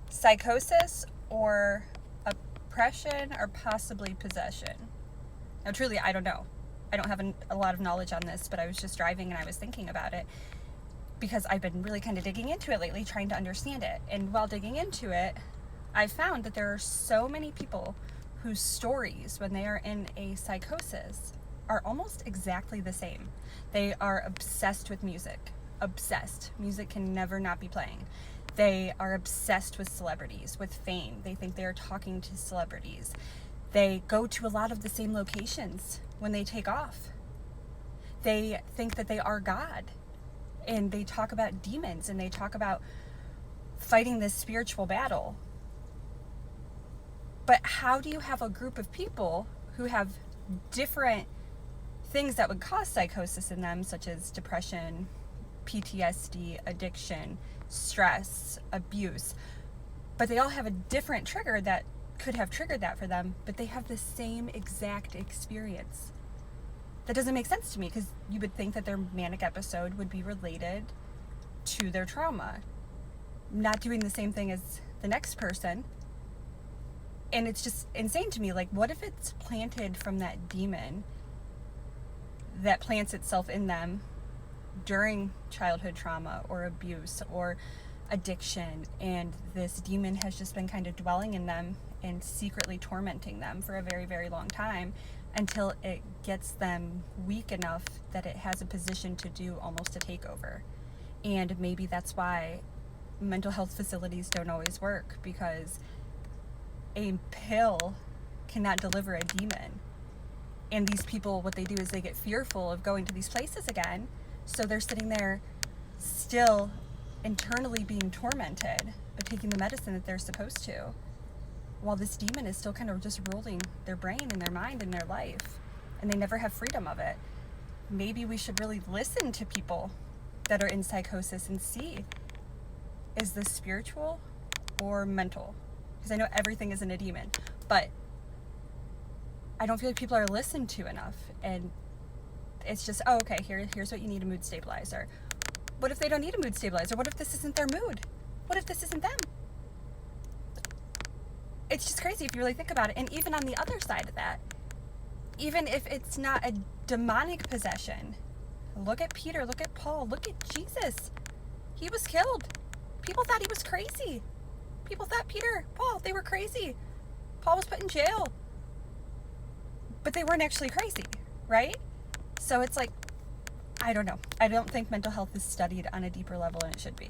psychosis or oppression or possibly possession. Now, truly, I don't know. I don't have a lot of knowledge on this, but I was just driving and I was thinking about it because I've been really kind of digging into it lately, trying to understand it. And while digging into it, I found that there are so many people whose stories when they are in a psychosis are almost exactly the same. They are obsessed with music. Obsessed. Music can never not be playing. They are obsessed with celebrities, with fame. They think they are talking to celebrities. They go to a lot of the same locations when they take off. They think that they are God. And they talk about demons and they talk about fighting this spiritual battle. But how do you have a group of people who have different things that would cause psychosis in them, such as depression, PTSD, addiction, stress, abuse, but they all have a different trigger that could have triggered that for them, but they have the same exact experience? That doesn't make sense to me, because you would think that their manic episode would be related to their trauma, not doing the same thing as the next person. And it's just insane to me. Like, what if it's planted from that demon that plants itself in them during childhood trauma or abuse or addiction, and this demon has just been kind of dwelling in them and secretly tormenting them for a very, very long time until it gets them weak enough that it has a position to do almost a takeover. And maybe that's why mental health facilities don't always work, because a pill cannot deliver a demon. And these people, what they do is they get fearful of going to these places again, so they're sitting there still internally being tormented, but taking the medicine that they're supposed to, while this demon is still kind of just ruling their brain and their mind and their life, and they never have freedom of it. Maybe we should really listen to people that are in psychosis and see, is this spiritual or mental? Because I know everything isn't a demon, but I don't feel like people are listened to enough. And it's just, oh, okay, here's what you need, a mood stabilizer. What if they don't need a mood stabilizer? What if this isn't their mood? What if this isn't them? It's just crazy if you really think about it. And even on the other side of that, even if it's not a demonic possession, look at Peter, look at Paul, look at Jesus. He was killed. People thought he was crazy. People thought Peter, Paul, they were crazy. Paul was put in jail. But they weren't actually crazy, right? So it's like, I don't know. I don't think mental health is studied on a deeper level, and it should be.